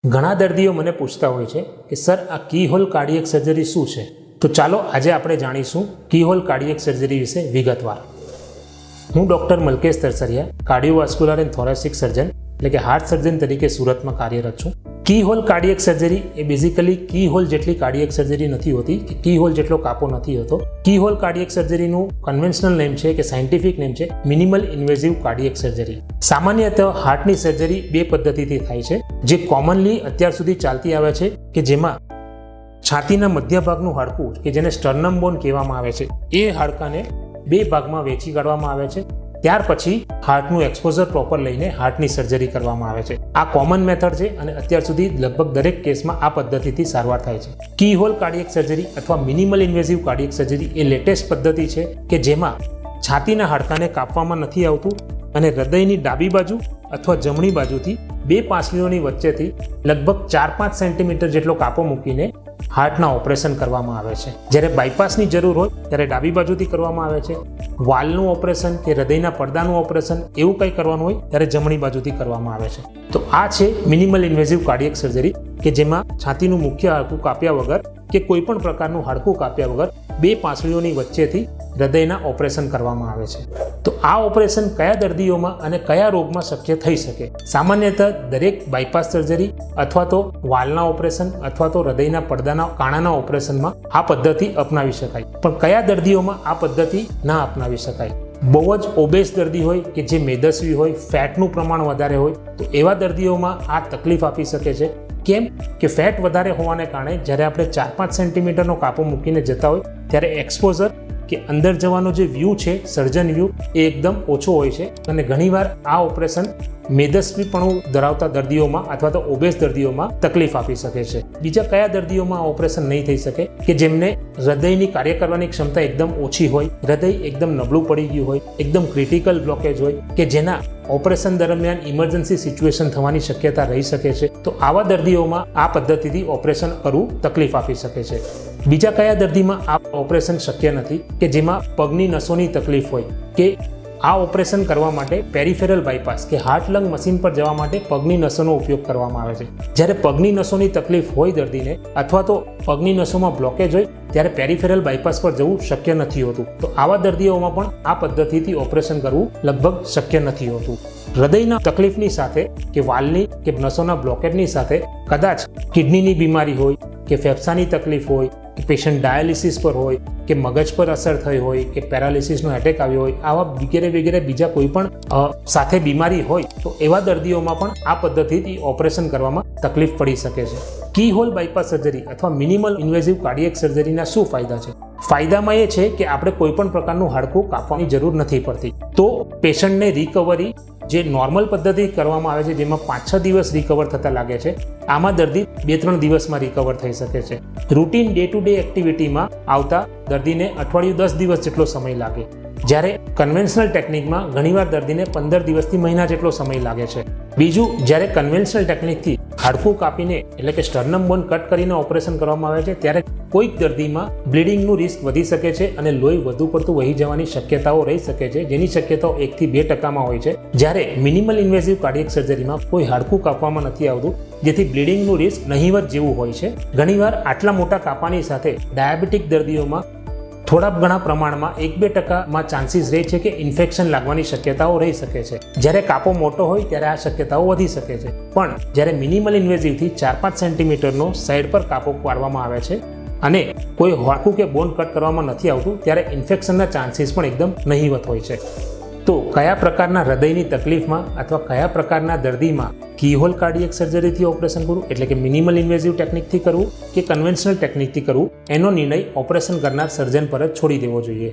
ઘણા દર્દીઓ મને પૂછતા હોય છે કે સર આ કીહોલ કાર્ડિયક સર્જરી શું છે? તો ચાલો આજે આપણે જાણીશું કીહોલ કાર્ડિયક સર્જરી વિશે વિગતવાર. હું ડૉક્ટર મલકેશ તરસરિયા, કાર્ડિયોવાસ્ક્યુલર એન્ડ થોરેસિક સર્જન એટલે કે હાર્ટ સર્જન તરીકે સુરતમાં કાર્યરત છું. કીહોલ કાર્ડિયક સર્જરી એ બેઝિકલી કીહોલ જેટલી કાર્ડિયક સર્જરી નથી હોતી કે કીહોલ જેટલો કાપો નથી હોતો. કીહોલ કાર્ડિયક સર્જરીનું કન્વેન્શનલ નેમ છે કે સાયન્ટિફિક નેમ છે મિનિમલ ઇન્વેઝિવ કાર્ડિયક સર્જરી. સામાન્યતઃ હાર્ટની સર્જરી બે પદ્ધતિથી થાય છે, જે કોમનલી અત્યાર સુધી ચાલતી આવે છે કે જેમાં છાતીના મધ્ય ભાગનું હાડકું કે જેને સ્ટર્નમ બોન કહેવામાં આવે છે એ હાડકાને બે ભાગમાં વહેંચી કાઢવામાં આવે છે. ત્યાર પછી હાર્ટનું એક્સપોઝર પ્રોપર લઈને હાર્ટની સર્જરી કરવામાં આવે છે. આ કોમન મેથડ છે અને અત્યાર સુધી લગભગ દરેક કેસમાં આ પદ્ધતિથી સારવાર થાય છે. કીહોલ કાર્ડિયક સર્જરી અથવા મિનિમલ ઇન્વેઝિવ કાર્ડિયક સર્જરી એ લેટેસ્ટ પદ્ધતિ છે કે જેમાં છાતીના હાડકાને કાપવામાં નથી આવતું અને હૃદયની ડાબી બાજુ અથવા જમણી બાજુથી બે પાંસળીઓની વચ્ચેથી લગભગ 4-5 સેન્ટીમીટર જેટલો કાપો મૂકીને હાર્ટના ઓપરેશન કરવામાં આવે છે. જ્યારે બાયપાસની જરૂર હોય ત્યારે ડાબી બાજુથી કરવામાં આવે છે. વાલ્વનું ઓપરેશન કે હૃદયના પડદાનું ઓપરેશન એવું કંઈ કરવાનું હોય ત્યારે જમણી બાજુથી કરવામાં આવે છે. તો આ છે મિનિમલ ઇન્વેઝિવ કાર્ડિયક સર્જરી કે જેમાં છાતીનું મુખ્ય હાડકું કાપ્યા વગર કે કોઈ પણ પ્રકારનું હાડકું કાપ્યા વગર બે પાંસળીઓની વચ્ચેથી હૃદયના ઓપરેશન કરવામાં આવે છે. તો આ ઓપરેશન કયા દર્દીઓમાં અને કયા રોગમાં શક્ય થઈ શકે? સામાન્યતઃ દરેક બાયપાસ સર્જરી અથવા તો વાલ્વના ઓપરેશન અથવા તો હૃદયના પડદાના કાણાના ઓપરેશનમાં આ પદ્ધતિ અપનાવી શકાય. પણ કયા દર્દીઓમાં આ પદ્ધતિ ના અપનાવી શકાય? બહુ જ ઓબેસ દર્દી હોય કે જે મેદસ્વી હોય, ફેટનું પ્રમાણ વધારે હોય, તો એવા દર્દીઓમાં આ તકલીફ આપી શકે છે. કેમ કે ફેટ વધારે હોવાને કારણે જ્યારે આપણે 4-5 સેન્ટીમીટરનો કાપો મૂકીને જતા હોય ત્યારે એક્સપોઝર કે અંદર જવાનો જે વ્યૂ છે, સર્જન વ્યૂ, એ એકદમ ઓછો હોય છે અને ઘણીવાર આ ઓપરેશન મેદસ્વીપણું ધરાવતા દર્દીઓમાં અથવા તો ઓબેસ દર્દીઓમાં તકલીફ આપી શકે છે. બીજા કયા દર્દીઓમાં આ ઓપરેશન નહીં થઈ શકે? કે જેમને હૃદયની કાર્ય કરવાની ક્ષમતા એકદમ ઓછી હોય, હૃદય એકદમ નબળું પડી ગયું હોય, એકદમ ક્રિટિકલ બ્લોકેજ હોય કે જેના ઓપરેશન દરમિયાન ઇમરજન્સી સિચ્યુએશન થવાની શક્યતા રહી શકે છે. તો આવા દર્દીઓમાં આ પદ્ધતિથી ઓપરેશન કરવું તકલીફ આપી શકે છે. બીજા કયા દર્દીમાં આ ઓપરેશન શક્ય નથી? કે જેમાં પગની નસોની તકલીફ હોય કે આ ઓપરેશન કરવા માટે પેરિફેરલ બાયપાસ કે હાર્ટ લંગ મશીન પર જવા માટે પગની નસોનો ઉપયોગ કરવામાં આવે છે. જ્યારે પગની નસોની તકલીફ હોય દર્દીને અથવા તો પગની નસોમાં બ્લોકેજ હોય ત્યારે પેરિફેરલ બાયપાસ પર જવું શક્ય નથી હોતું. તો આવા દર્દીઓમાં પણ આ પદ્ધતિથી ઓપરેશન કરવું લગભગ શક્ય નથી હોતું. હૃદયના તકલીફની સાથે કે વાલ્વની કે નસોના બ્લોકેજની સાથે કદાચ કિડનીની બીમારી હોય કે ફેફસાની તકલીફ હોય કે પેશન્ટ ડાયાલિસિસ પર હોય કે મગજ પર અસર થઈ હોય કે પેરાલિસિસનો એટેક આવ્યો હોય, આવા વગેરે બીજા કોઈ પણ સાથે બીમારી હોય તો એવા દર્દીઓમાં પણ આ પદ્ધતિથી ઓપરેશન કરવામાં તકલીફ પડી શકે છે. કીહોલ બાયપાસ સર્જરી અથવા મિનિમલ ઇન્વેઝિવ કાર્ડિયક સર્જરીના શું ફાયદા છે? ફાયદામાં એ છે કે આપણે કોઈ પણ પ્રકારનું હાડકું કાપવાની જરૂર નથી પડતી. તો પેશન્ટને રિકવરી જે નોર્મલ પદ્ધતિ કરવામાં આવે છે જેમાં 5-6 દિવસ રિકવર થતા લાગે છે, આમાં દર્દી 2-3 દિવસમાં રિકવર થઈ શકે છે. રૂટીન ડે ટુ ડે એક્ટિવિટીમાં આવતા દર્દીને અઠવાડિયું 10 દિવસ જેટલો સમય લાગે, જ્યારે કન્વેન્શનલ ટેકનિકમાં ઘણીવાર દર્દીને 15 દિવસથી મહિના જેટલો સમય લાગે છે. બીજું, જ્યારે કન્વેન્શનલ ટેકનિકથી હાડકું કાપીને એટલે કે સ્ટર્નમ બોન કટ કરીને ઓપરેશન કરવામાં આવે છે ત્યારે કોઈક દર્દીમાં બ્લીડિંગનું રિસ્ક વધી શકે છે અને લોહી વધુ પડતું વહી જવાની શક્યતાઓ રહી શકે છે, જેની શક્યતાઓ 1-2% હોય છે. જ્યારે મિનિમલ ઇન્વેઝિવ કાર્ડિયક સર્જરીમાં કોઈ હાડકું કાપવામાં નથી આવતું, જેથી બ્લીડિંગનું રિસ્ક નહીવત જેવું હોય છે. ઘણીવાર આટલા મોટા કાપાની સાથે ડાયાબિટીક દર્દીઓમાં થોડા ઘણા પ્રમાણમાં 1-2% ચાન્સીસ રહે છે કે ઇન્ફેક્શન લાગવાની શક્યતાઓ રહી શકે છે. જ્યારે કાપો મોટો હોય ત્યારે આ શક્યતાઓ વધી શકે છે. પણ જ્યારે મિનિમલ ઇન્વેઝિવથી 4-5 સેન્ટીમીટરનો સાઈડ પર કાપો પાડવામાં આવે છે અને કોઈ હાડકું કે બોન કટ કરવામાં નથી આવતું ત્યારે ઇન્ફેક્શનના ચાન્સીસ પણ એકદમ નહીવત હોય છે. તો કયા પ્રકારના હૃદયની તકલીફમાં અથવા કયા પ્રકારના દર્દીમાં કીહોલ કાર્ડિયક સર્જરીથી ઓપરેશન કરવું એટલે કે મિનિમલ ઇન્વેઝિવ ટેકનિકથી કરવું કે કન્વેન્શનલ ટેકનિકથી કરવું, એનો નિર્ણય ઓપરેશન કરનાર સર્જન પર જ છોડી દેવો જોઈએ.